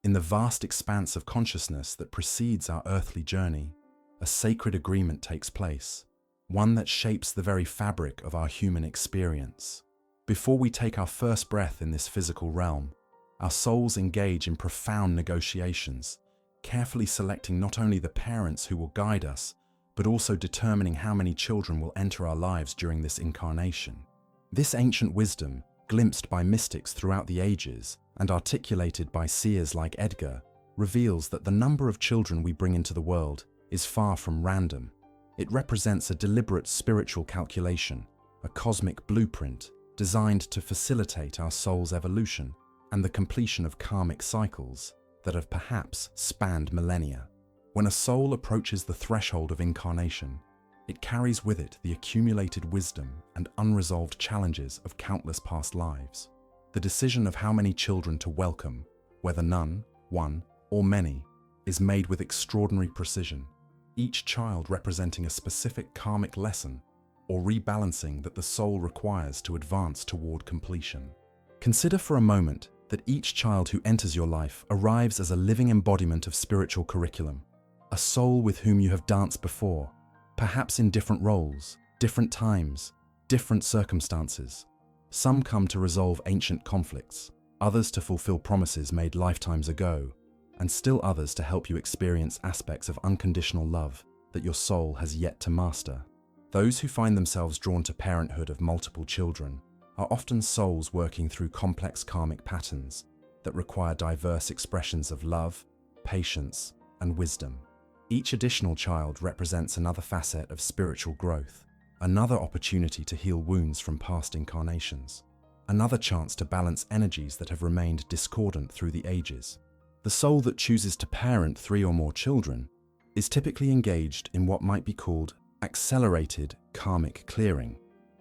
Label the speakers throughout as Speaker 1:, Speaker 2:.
Speaker 1: In the vast expanse of consciousness that precedes our earthly journey, a sacred agreement takes place, one that shapes the very fabric of our human experience. Before we take our first breath in this physical realm, our souls engage in profound negotiations, carefully selecting not only the parents who will guide us, but also determining how many children will enter our lives during this incarnation. This ancient wisdom, glimpsed by mystics throughout the ages and articulated by seers like Edgar, reveals that the number of children we bring into the world is far from random. It represents a deliberate spiritual calculation, a cosmic blueprint designed to facilitate our soul's evolution and the completion of karmic cycles that have perhaps spanned millennia. When a soul approaches the threshold of incarnation, it carries with it the accumulated wisdom and unresolved challenges of countless past lives. The decision of how many children to welcome, whether none, one, or many, is made with extraordinary precision, each child representing a specific karmic lesson or rebalancing that the soul requires to advance toward completion. Consider for a moment that each child who enters your life arrives as a living embodiment of spiritual curriculum, a soul with whom you have danced before, perhaps in different roles, different times, different circumstances. Some come to resolve ancient conflicts, others to fulfill promises made lifetimes ago, and still others to help you experience aspects of unconditional love that your soul has yet to master. Those who find themselves drawn to parenthood of multiple children are often souls working through complex karmic patterns that require diverse expressions of love, patience, and wisdom. Each additional child represents another facet of spiritual growth, another opportunity to heal wounds from past incarnations, another chance to balance energies that have remained discordant through the ages. The soul that chooses to parent 3 or more children is typically engaged in what might be called accelerated karmic clearing,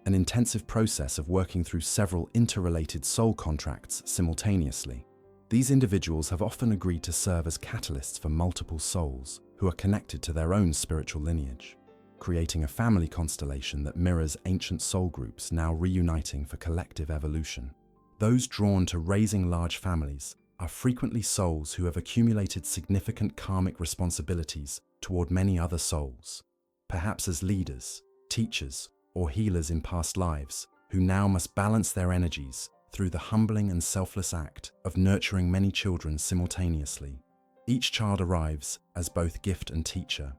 Speaker 1: an intensive process of working through several interrelated soul contracts simultaneously. These individuals have often agreed to serve as catalysts for multiple souls who are connected to their own spiritual lineage, creating a family constellation that mirrors ancient soul groups now reuniting for collective evolution. Those drawn to raising large families are frequently souls who have accumulated significant karmic responsibilities toward many other souls, perhaps as leaders, teachers, or healers in past lives, who now must balance their energies through the humbling and selfless act of nurturing many children simultaneously. Each child arrives as both gift and teacher,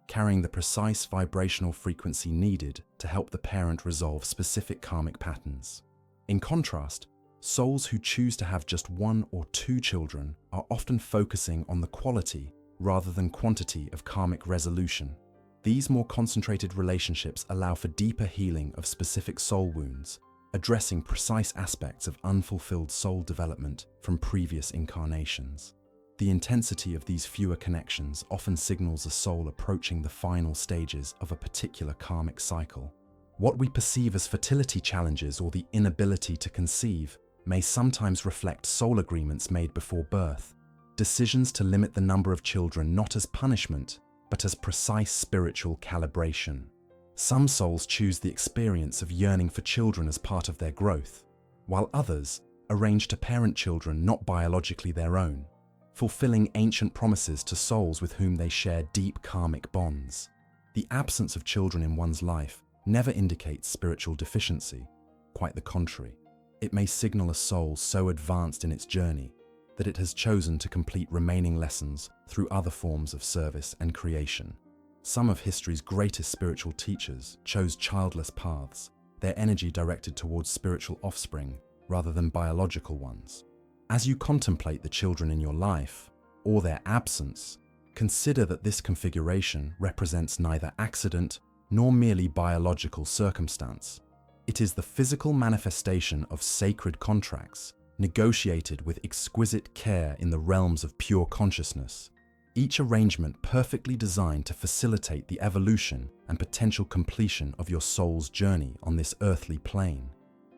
Speaker 1: carrying the precise vibrational frequency needed to help the parent resolve specific karmic patterns. In contrast, souls who choose to have just 1 or 2 children are often focusing on the quality rather than quantity of karmic resolution. These more concentrated relationships allow for deeper healing of specific soul wounds, addressing precise aspects of unfulfilled soul development from previous incarnations. The intensity of these fewer connections often signals a soul approaching the final stages of a particular karmic cycle. What we perceive as fertility challenges or the inability to conceive may sometimes reflect soul agreements made before birth, decisions to limit the number of children not as punishment, but as precise spiritual calibration. Some souls choose the experience of yearning for children as part of their growth, while others arrange to parent children not biologically their own, fulfilling ancient promises to souls with whom they share deep karmic bonds. The absence of children in one's life never indicates spiritual deficiency. Quite the contrary. It may signal a soul so advanced in its journey that it has chosen to complete remaining lessons through other forms of service and creation. Some of history's greatest spiritual teachers chose childless paths, their energy directed towards spiritual offspring rather than biological ones. As you contemplate the children in your life, or their absence, consider that this configuration represents neither accident nor merely biological circumstance. It is the physical manifestation of sacred contracts negotiated with exquisite care in the realms of pure consciousness, each arrangement perfectly designed to facilitate the evolution and potential completion of your soul's journey on this earthly plane.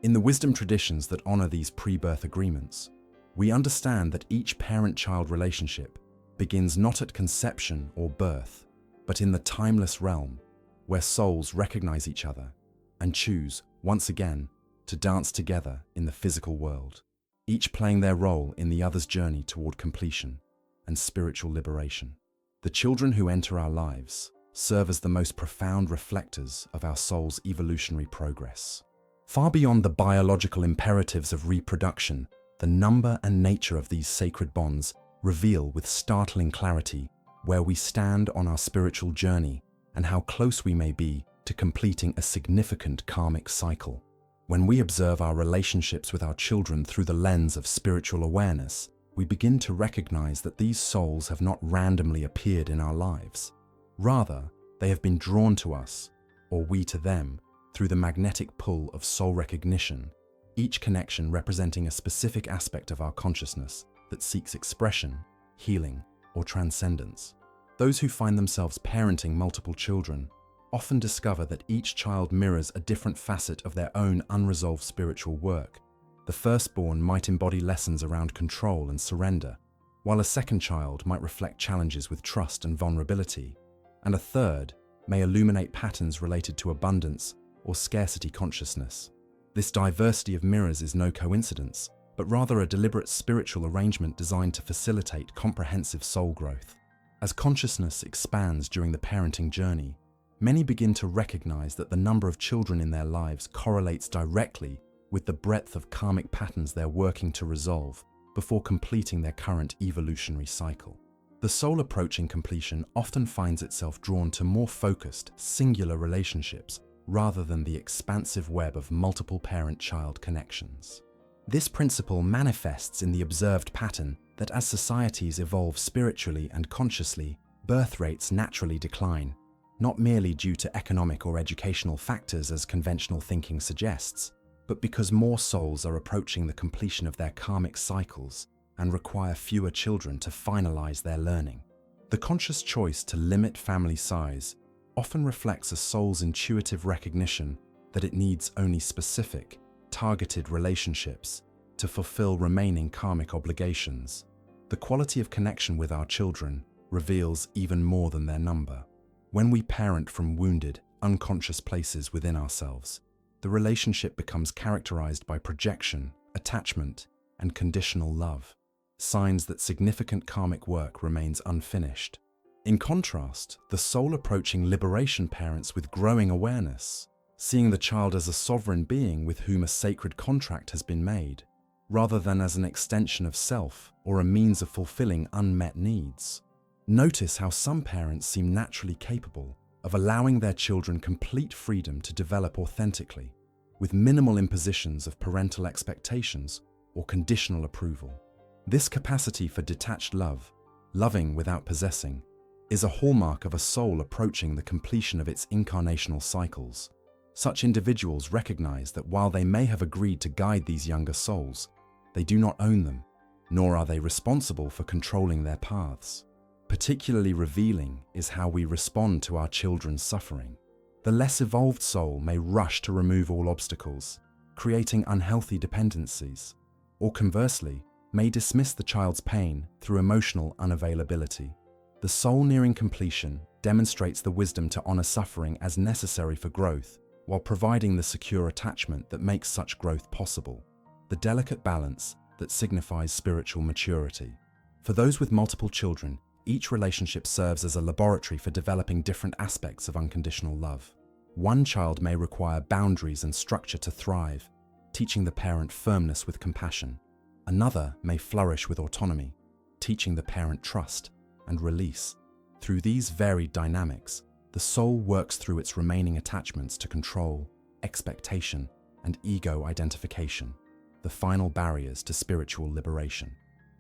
Speaker 1: In the wisdom traditions that honor these pre-birth agreements, we understand that each parent-child relationship begins not at conception or birth, but in the timeless realm, where souls recognize each other and choose, once again, to dance together in the physical world, each playing their role in the other's journey toward completion. and spiritual liberation. The children who enter our lives serve as the most profound reflectors of our soul's evolutionary progress. Far beyond the biological imperatives of reproduction, the number and nature of these sacred bonds reveal with startling clarity where we stand on our spiritual journey and how close we may be to completing a significant karmic cycle. When we observe our relationships with our children through the lens of spiritual awareness, we begin to recognize that these souls have not randomly appeared in our lives. Rather, they have been drawn to us, or we to them, through the magnetic pull of soul recognition, each connection representing a specific aspect of our consciousness that seeks expression, healing, or transcendence. Those who find themselves parenting multiple children often discover that each child mirrors a different facet of their own unresolved spiritual work. The firstborn might embody lessons around control and surrender, while a second child might reflect challenges with trust and vulnerability, and a third may illuminate patterns related to abundance or scarcity consciousness. This diversity of mirrors is no coincidence, but rather a deliberate spiritual arrangement designed to facilitate comprehensive soul growth. As consciousness expands during the parenting journey, many begin to recognize that the number of children in their lives correlates directly with the breadth of karmic patterns they're working to resolve before completing their current evolutionary cycle. The soul approaching completion often finds itself drawn to more focused, singular relationships rather than the expansive web of multiple parent-child connections. This principle manifests in the observed pattern that as societies evolve spiritually and consciously, birth rates naturally decline, not merely due to economic or educational factors as conventional thinking suggests, but because more souls are approaching the completion of their karmic cycles and require fewer children to finalize their learning. The conscious choice to limit family size often reflects a soul's intuitive recognition that it needs only specific, targeted relationships to fulfill remaining karmic obligations. The quality of connection with our children reveals even more than their number. When we parent from wounded, unconscious places within ourselves, the relationship becomes characterized by projection, attachment, and conditional love, signs that significant karmic work remains unfinished. In contrast, the soul approaching liberation parents with growing awareness, seeing the child as a sovereign being with whom a sacred contract has been made, rather than as an extension of self or a means of fulfilling unmet needs. Notice how some parents seem naturally capable of allowing their children complete freedom to develop authentically, with minimal impositions of parental expectations or conditional approval. This capacity for detached love, loving without possessing, is a hallmark of a soul approaching the completion of its incarnational cycles. Such individuals recognize that while they may have agreed to guide these younger souls, they do not own them, nor are they responsible for controlling their paths. Particularly revealing is how we respond to our children's suffering. The less evolved soul may rush to remove all obstacles, creating unhealthy dependencies, or conversely, may dismiss the child's pain through emotional unavailability. The soul nearing completion demonstrates the wisdom to honor suffering as necessary for growth, while providing the secure attachment that makes such growth possible, the delicate balance that signifies spiritual maturity. For those with multiple children, each relationship serves as a laboratory for developing different aspects of unconditional love. One child may require boundaries and structure to thrive, teaching the parent firmness with compassion. Another may flourish with autonomy, teaching the parent trust and release. Through these varied dynamics, the soul works through its remaining attachments to control, expectation, and ego identification, the final barriers to spiritual liberation.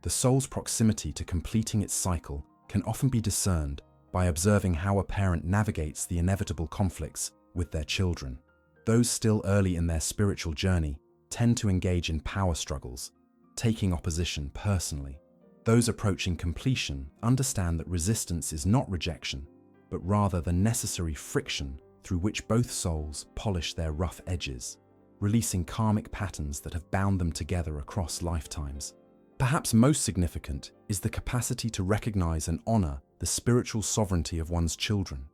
Speaker 1: The soul's proximity to completing its cycle can often be discerned by observing how a parent navigates the inevitable conflicts with their children. Those still early in their spiritual journey tend to engage in power struggles, taking opposition personally. Those approaching completion understand that resistance is not rejection, but rather the necessary friction through which both souls polish their rough edges, releasing karmic patterns that have bound them together across lifetimes. Perhaps most significant is the capacity to recognize and honor the spiritual sovereignty of one's children.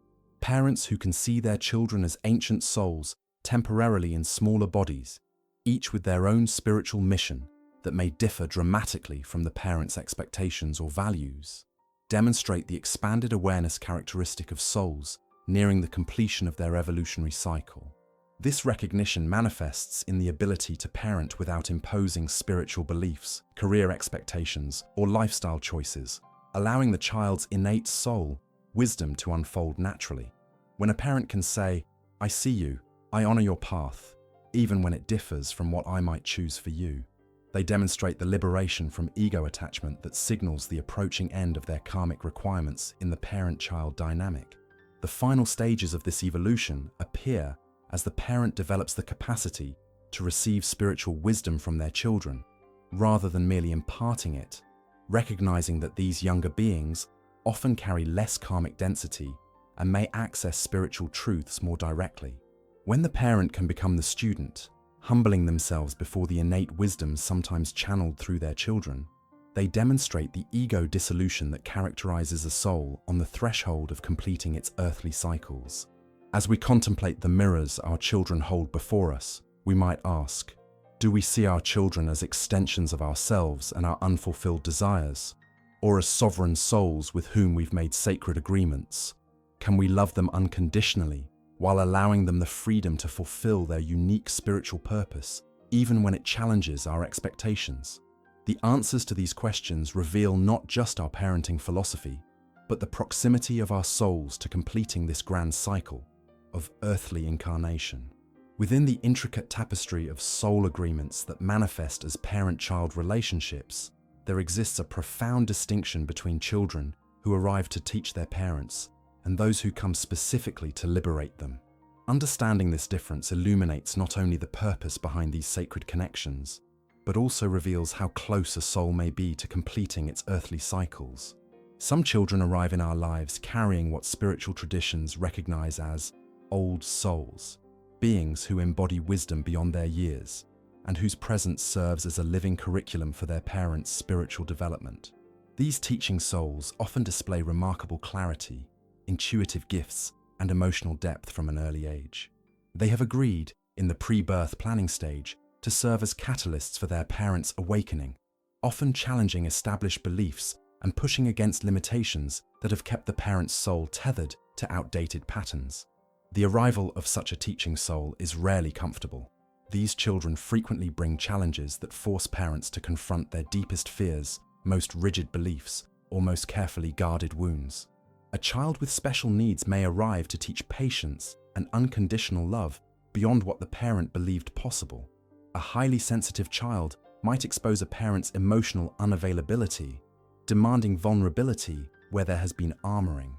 Speaker 1: Parents who can see their children as ancient souls temporarily in smaller bodies, each with their own spiritual mission that may differ dramatically from the parent's expectations or values, demonstrate the expanded awareness characteristic of souls nearing the completion of their evolutionary cycle. This recognition manifests in the ability to parent without imposing spiritual beliefs, career expectations, or lifestyle choices, allowing the child's innate soul wisdom to unfold naturally. When a parent can say, "I see you, I honor your path, even when it differs from what I might choose for you," they demonstrate the liberation from ego attachment that signals the approaching end of their karmic requirements in the parent-child dynamic. The final stages of this evolution appear as the parent develops the capacity to receive spiritual wisdom from their children, rather than merely imparting it, recognizing that these younger beings often carry less karmic density and may access spiritual truths more directly. When the parent can become the student, humbling themselves before the innate wisdom sometimes channeled through their children, they demonstrate the ego dissolution that characterizes a soul on the threshold of completing its earthly cycles. As we contemplate the mirrors our children hold before us, we might ask, do we see our children as extensions of ourselves and our unfulfilled desires, or as sovereign souls with whom we've made sacred agreements? Can we love them unconditionally while allowing them the freedom to fulfill their unique spiritual purpose, even when it challenges our expectations? The answers to these questions reveal not just our parenting philosophy, but the proximity of our souls to completing this grand cycle of earthly incarnation. Within the intricate tapestry of soul agreements that manifest as parent-child relationships, there exists a profound distinction between children who arrive to teach their parents and those who come specifically to liberate them. Understanding this difference illuminates not only the purpose behind these sacred connections, but also reveals how close a soul may be to completing its earthly cycles. Some children arrive in our lives carrying what spiritual traditions recognize as old souls, beings who embody wisdom beyond their years, and whose presence serves as a living curriculum for their parents' spiritual development. These teaching souls often display remarkable clarity, intuitive gifts, and emotional depth from an early age. They have agreed, in the pre-birth planning stage, to serve as catalysts for their parents' awakening, often challenging established beliefs and pushing against limitations that have kept the parent's soul tethered to outdated patterns. The arrival of such a teaching soul is rarely comfortable. These children frequently bring challenges that force parents to confront their deepest fears, most rigid beliefs, or most carefully guarded wounds. A child with special needs may arrive to teach patience and unconditional love beyond what the parent believed possible. A highly sensitive child might expose a parent's emotional unavailability, demanding vulnerability where there has been armoring.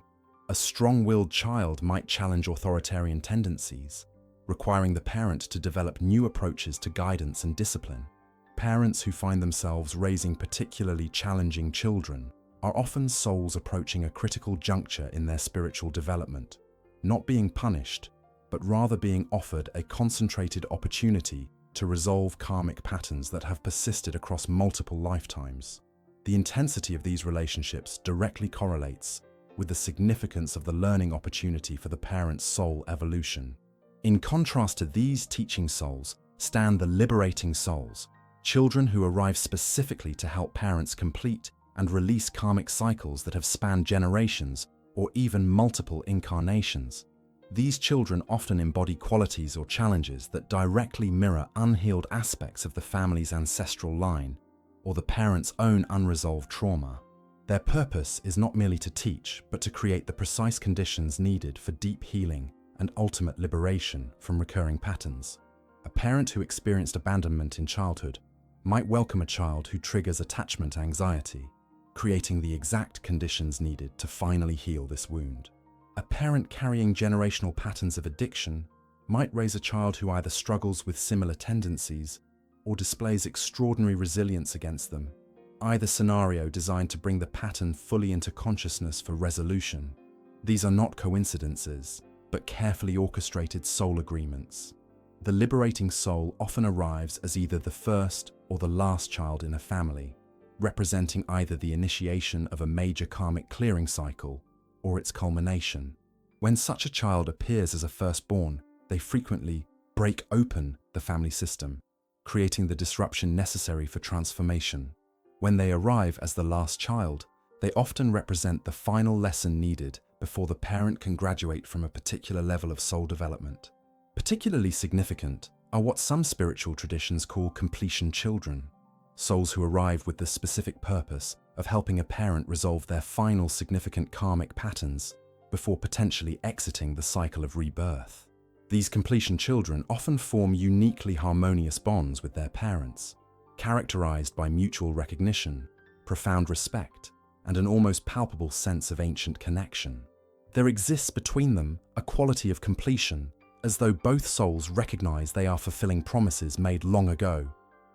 Speaker 1: A strong-willed child might challenge authoritarian tendencies, requiring the parent to develop new approaches to guidance and discipline. Parents who find themselves raising particularly challenging children are often souls approaching a critical juncture in their spiritual development, not being punished, but rather being offered a concentrated opportunity to resolve karmic patterns that have persisted across multiple lifetimes. The intensity of these relationships directly correlates with the significance of the learning opportunity for the parent's soul evolution. In contrast to these teaching souls stand the liberating souls, children who arrive specifically to help parents complete and release karmic cycles that have spanned generations or even multiple incarnations. These children often embody qualities or challenges that directly mirror unhealed aspects of the family's ancestral line or the parent's own unresolved trauma. Their purpose is not merely to teach, but to create the precise conditions needed for deep healing and ultimate liberation from recurring patterns. A parent who experienced abandonment in childhood might welcome a child who triggers attachment anxiety, creating the exact conditions needed to finally heal this wound. A parent carrying generational patterns of addiction might raise a child who either struggles with similar tendencies or displays extraordinary resilience against them, either scenario designed to bring the pattern fully into consciousness for resolution. These are not coincidences, but carefully orchestrated soul agreements. The liberating soul often arrives as either the first or the last child in a family, representing either the initiation of a major karmic clearing cycle or its culmination. When such a child appears as a firstborn, they frequently break open the family system, creating the disruption necessary for transformation. When they arrive as the last child, They often represent the final lesson needed before the parent can graduate from a particular level of soul development. Particularly significant are what some spiritual traditions call completion children, souls who arrive with the specific purpose of helping a parent resolve their final significant karmic patterns before potentially exiting the cycle of rebirth. These completion children often form uniquely harmonious bonds with their parents, characterized by mutual recognition, profound respect, and an almost palpable sense of ancient connection. There exists between them a quality of completion, as though both souls recognize they are fulfilling promises made long ago.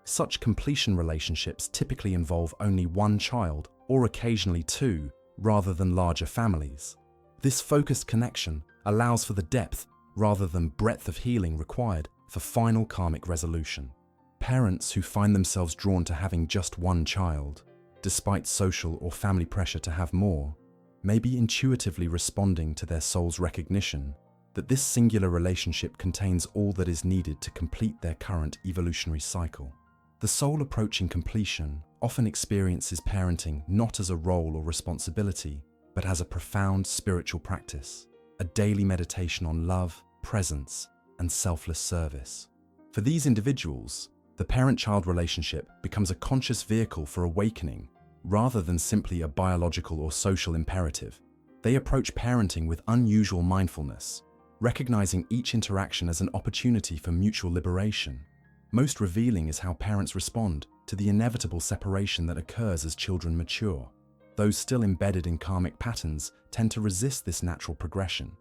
Speaker 1: Such completion relationships typically involve only one child, or occasionally two, rather than larger families. This focused connection allows for the depth rather than breadth of healing required for final karmic resolution. Parents who find themselves drawn to having just one child, despite social or family pressure to have more, may be intuitively responding to their soul's recognition that this singular relationship contains all that is needed to complete their current evolutionary cycle. The soul approaching completion often experiences parenting not as a role or responsibility, but as a profound spiritual practice, a daily meditation on love, presence, and selfless service. For these individuals, the parent-child relationship becomes a conscious vehicle for awakening rather than simply a biological or social imperative. They approach parenting with unusual mindfulness, recognizing each interaction as an opportunity for mutual liberation. Most revealing is how parents respond to the inevitable separation that occurs as children mature. Those still embedded in karmic patterns tend to resist this natural progression,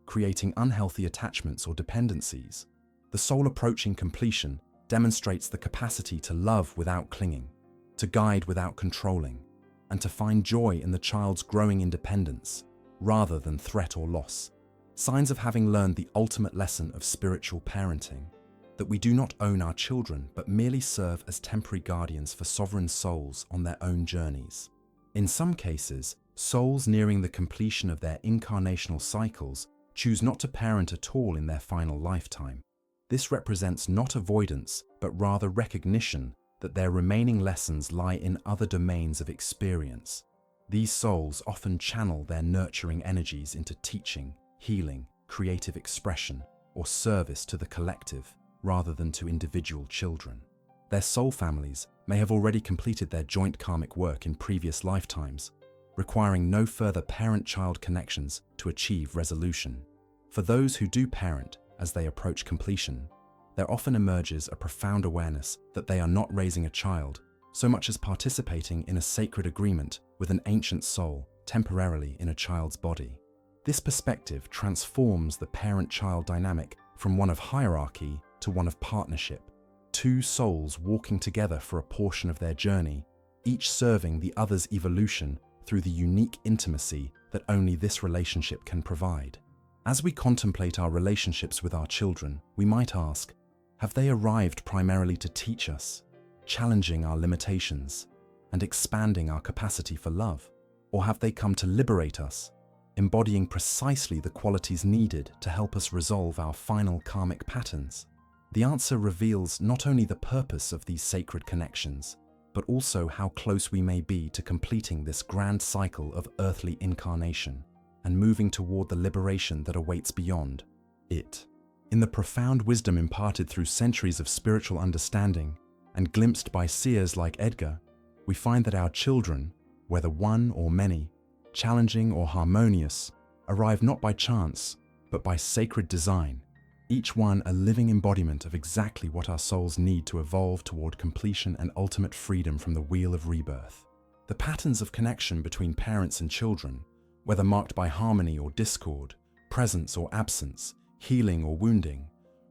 Speaker 1: creating unhealthy attachments or dependencies. The soul approaching completion demonstrates the capacity to love without clinging, to guide without controlling, and to find joy in the child's growing independence, rather than threat or loss. Signs of having learned the ultimate lesson of spiritual parenting, that we do not own our children but merely serve as temporary guardians for sovereign souls on their own journeys. In some cases, souls nearing the completion of their incarnational cycles choose not to parent at all in their final lifetime. This represents not avoidance, but rather recognition that their remaining lessons lie in other domains of experience. These souls often channel their nurturing energies into teaching, healing, creative expression, or service to the collective, rather than to individual children. Their soul families may have already completed their joint karmic work in previous lifetimes, requiring no further parent-child connections to achieve resolution. For those who do parent as they approach completion, there often emerges a profound awareness that they are not raising a child, so much as participating in a sacred agreement with an ancient soul temporarily in a child's body. This perspective transforms the parent-child dynamic from one of hierarchy to one of partnership, two souls walking together for a portion of their journey, each serving the other's evolution through the unique intimacy that only this relationship can provide. As we contemplate our relationships with our children, we might ask, have they arrived primarily to teach us, challenging our limitations and expanding our capacity for love? Or have they come to liberate us, embodying precisely the qualities needed to help us resolve our final karmic patterns? The answer reveals not only the purpose of these sacred connections, but also how close we may be to completing this grand cycle of earthly incarnation and moving toward the liberation that awaits beyond it. In the profound wisdom imparted through centuries of spiritual understanding and glimpsed by seers like Edgar, we find that our children, whether one or many, challenging or harmonious, arrive not by chance, but by sacred design, each one a living embodiment of exactly what our souls need to evolve toward completion and ultimate freedom from the wheel of rebirth. The patterns of connection between parents and children, whether marked by harmony or discord, presence or absence, healing or wounding,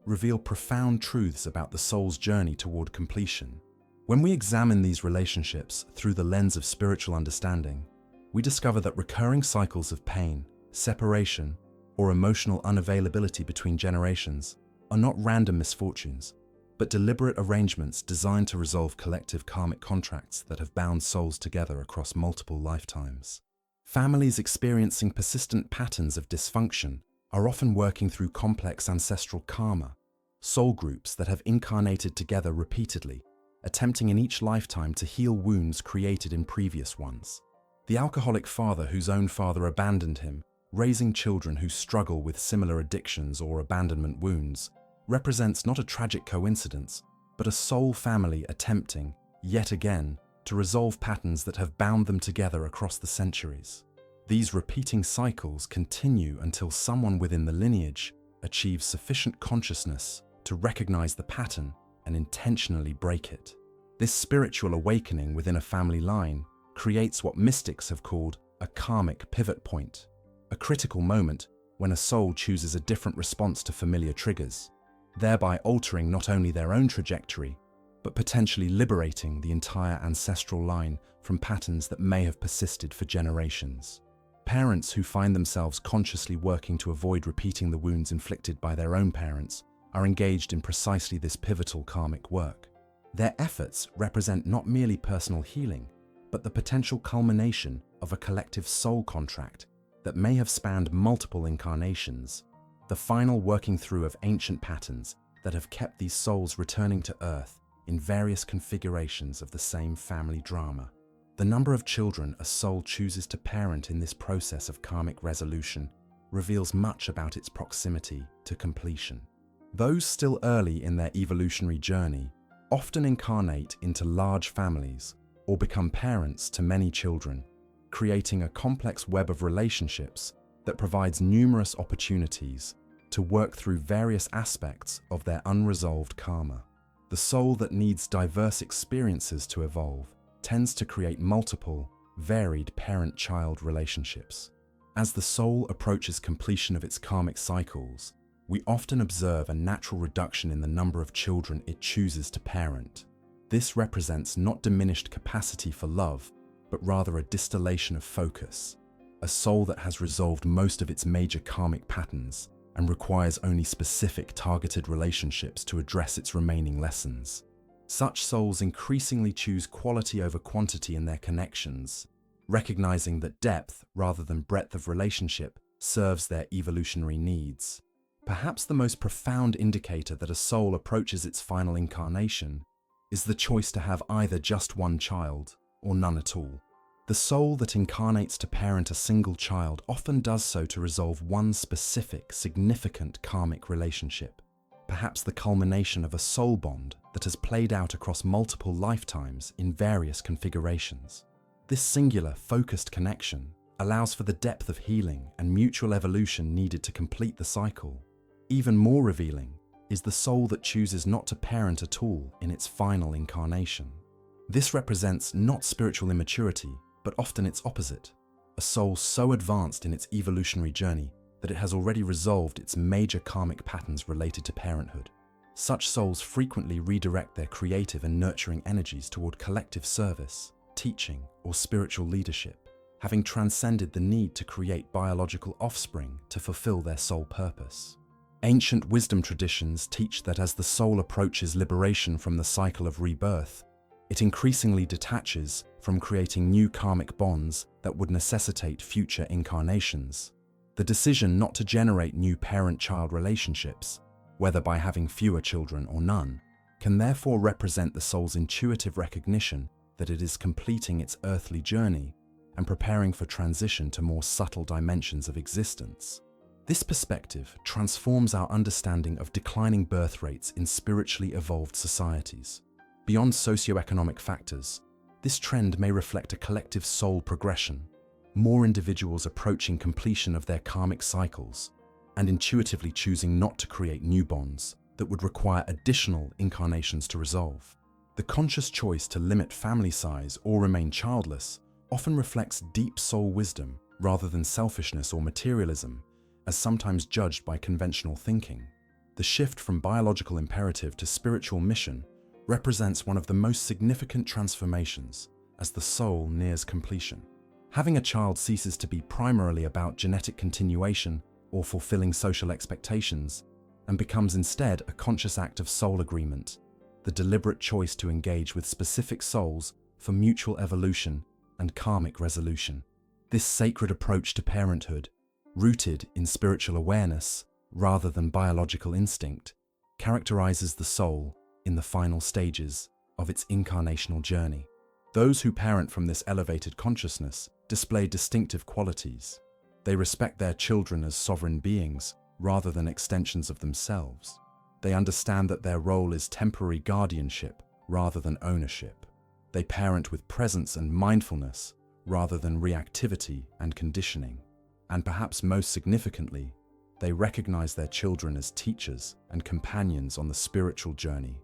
Speaker 1: reveal profound truths about the soul's journey toward completion. When we examine these relationships through the lens of spiritual understanding, we discover that recurring cycles of pain, separation, or emotional unavailability between generations are not random misfortunes, but deliberate arrangements designed to resolve collective karmic contracts that have bound souls together across multiple lifetimes. Families experiencing persistent patterns of dysfunction are often working through complex ancestral karma, soul groups that have incarnated together repeatedly, attempting in each lifetime to heal wounds created in previous ones. The alcoholic father whose own father abandoned him, raising children who struggle with similar addictions or abandonment wounds, represents not a tragic coincidence, but a soul family attempting, yet again, to resolve patterns that have bound them together across the centuries. These repeating cycles continue until someone within the lineage achieves sufficient consciousness to recognize the pattern and intentionally break it. This spiritual awakening within a family line creates what mystics have called a karmic pivot point, a critical moment when a soul chooses a different response to familiar triggers, thereby altering not only their own trajectory, but potentially liberating the entire ancestral line from patterns that may have persisted for generations. Parents who find themselves consciously working to avoid repeating the wounds inflicted by their own parents are engaged in precisely this pivotal karmic work. Their efforts represent not merely personal healing, but the potential culmination of a collective soul contract that may have spanned multiple incarnations, the final working through of ancient patterns that have kept these souls returning to Earth in various configurations of the same family drama. The number of children a soul chooses to parent in this process of karmic resolution reveals much about its proximity to completion. Those still early in their evolutionary journey often incarnate into large families or become parents to many children, creating a complex web of relationships that provides numerous opportunities to work through various aspects of their unresolved karma. The soul that needs diverse experiences to evolve tends to create multiple, varied parent-child relationships. As the soul approaches completion of its karmic cycles, we often observe a natural reduction in the number of children it chooses to parent. This represents not diminished capacity for love, but rather a distillation of focus, a soul that has resolved most of its major karmic patterns and requires only specific targeted relationships to address its remaining lessons. Such souls increasingly choose quality over quantity in their connections, recognizing that depth rather than breadth of relationship serves their evolutionary needs. Perhaps the most profound indicator that a soul approaches its final incarnation is the choice to have either just one child or none at all. The soul that incarnates to parent a single child often does so to resolve one specific, significant karmic relationship, perhaps the culmination of a soul bond that has played out across multiple lifetimes in various configurations. This singular, focused connection allows for the depth of healing and mutual evolution needed to complete the cycle. Even more revealing is the soul that chooses not to parent at all in its final incarnation. This represents not spiritual immaturity, but often its opposite, a soul so advanced in its evolutionary journey that it has already resolved its major karmic patterns related to parenthood. Such souls frequently redirect their creative and nurturing energies toward collective service, teaching, or spiritual leadership, having transcended the need to create biological offspring to fulfill their sole purpose. Ancient wisdom traditions teach that as the soul approaches liberation from the cycle of rebirth, it increasingly detaches from creating new karmic bonds that would necessitate future incarnations. The decision not to generate new parent-child relationships, whether by having fewer children or none, can therefore represent the soul's intuitive recognition that it is completing its earthly journey and preparing for transition to more subtle dimensions of existence. This perspective transforms our understanding of declining birth rates in spiritually evolved societies. Beyond socioeconomic factors, this trend may reflect a collective soul progression, more individuals approaching completion of their karmic cycles and intuitively choosing not to create new bonds that would require additional incarnations to resolve. The conscious choice to limit family size or remain childless often reflects deep soul wisdom rather than selfishness or materialism, as sometimes judged by conventional thinking. The shift from biological imperative to spiritual mission represents one of the most significant transformations as the soul nears completion. Having a child ceases to be primarily about genetic continuation or fulfilling social expectations and becomes instead a conscious act of soul agreement, the deliberate choice to engage with specific souls for mutual evolution and karmic resolution. This sacred approach to parenthood, rooted in spiritual awareness rather than biological instinct, characterizes the soul in the final stages of its incarnational journey. Those who parent from this elevated consciousness display distinctive qualities. They respect their children as sovereign beings rather than extensions of themselves. They understand that their role is temporary guardianship rather than ownership. They parent with presence and mindfulness rather than reactivity and conditioning. And perhaps most significantly, they recognize their children as teachers and companions on the spiritual journey,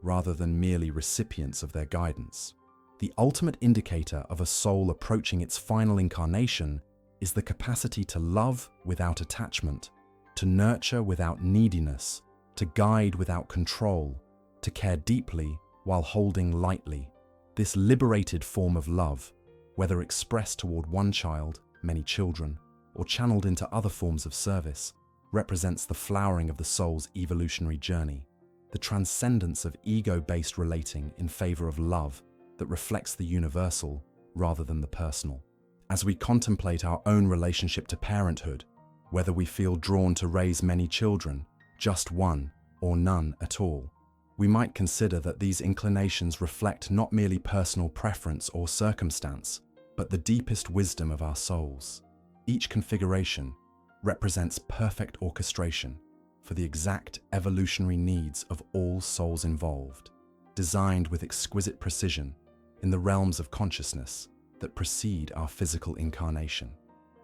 Speaker 1: rather than merely recipients of their guidance. The ultimate indicator of a soul approaching its final incarnation is the capacity to love without attachment, to nurture without neediness, to guide without control, to care deeply while holding lightly. This liberated form of love, whether expressed toward one child, many children, or channeled into other forms of service, represents the flowering of the soul's evolutionary journey, the transcendence of ego-based relating in favor of love that reflects the universal rather than the personal. As we contemplate our own relationship to parenthood, whether we feel drawn to raise many children, just one, or none at all, we might consider that these inclinations reflect not merely personal preference or circumstance, but the deepest wisdom of our souls. Each configuration represents perfect orchestration for the exact evolutionary needs of all souls involved, designed with exquisite precision in the realms of consciousness that precede our physical incarnation.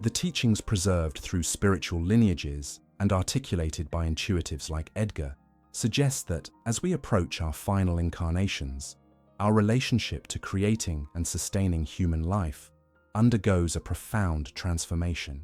Speaker 1: The teachings preserved through spiritual lineages and articulated by intuitives like Edgar suggest that as we approach our final incarnations, our relationship to creating and sustaining human life undergoes a profound transformation.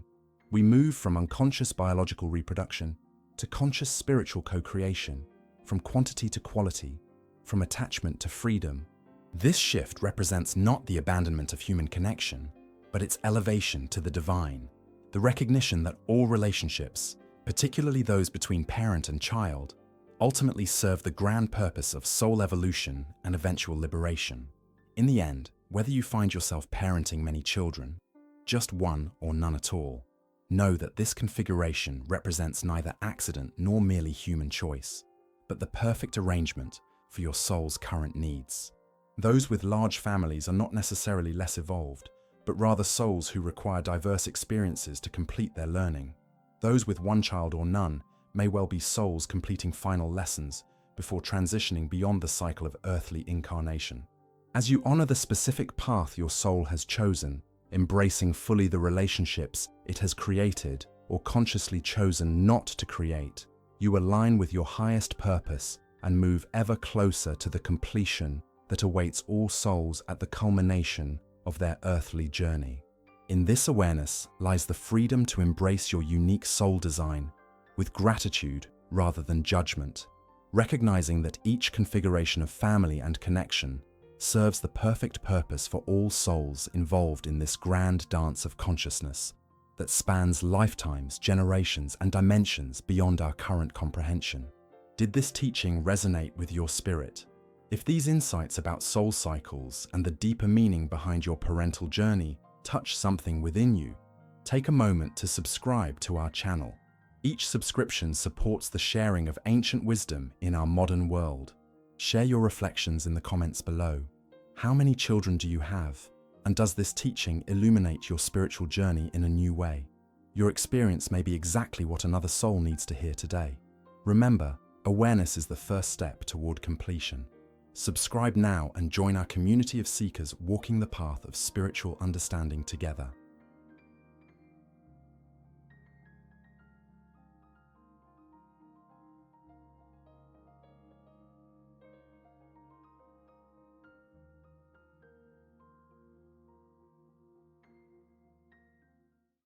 Speaker 1: We move from unconscious biological reproduction to conscious spiritual co-creation, from quantity to quality, from attachment to freedom. This shift represents not the abandonment of human connection, but its elevation to the divine, the recognition that all relationships, particularly those between parent and child, ultimately serve the grand purpose of soul evolution and eventual liberation. In the end, whether you find yourself parenting many children, just one or none at all, know that this configuration represents neither accident nor merely human choice, but the perfect arrangement for your soul's current needs. Those with large families are not necessarily less evolved, but rather souls who require diverse experiences to complete their learning. Those with one child or none may well be souls completing final lessons before transitioning beyond the cycle of earthly incarnation. As you honor the specific path your soul has chosen, embracing fully the relationships it has created or consciously chosen not to create, you align with your highest purpose and move ever closer to the completion that awaits all souls at the culmination of their earthly journey. In this awareness lies the freedom to embrace your unique soul design with gratitude rather than judgment, recognizing that each configuration of family and connection serves the perfect purpose for all souls involved in this grand dance of consciousness that spans lifetimes, generations, and dimensions beyond our current comprehension. Did this teaching resonate with your spirit? If these insights about soul cycles and the deeper meaning behind your parental journey touch something within you, take a moment to subscribe to our channel. Each subscription supports the sharing of ancient wisdom in our modern world. Share your reflections in the comments below. How many children do you have? And does this teaching illuminate your spiritual journey in a new way? Your experience may be exactly what another soul needs to hear today. Remember, awareness is the first step toward completion. Subscribe now and join our community of seekers walking the path of spiritual understanding together.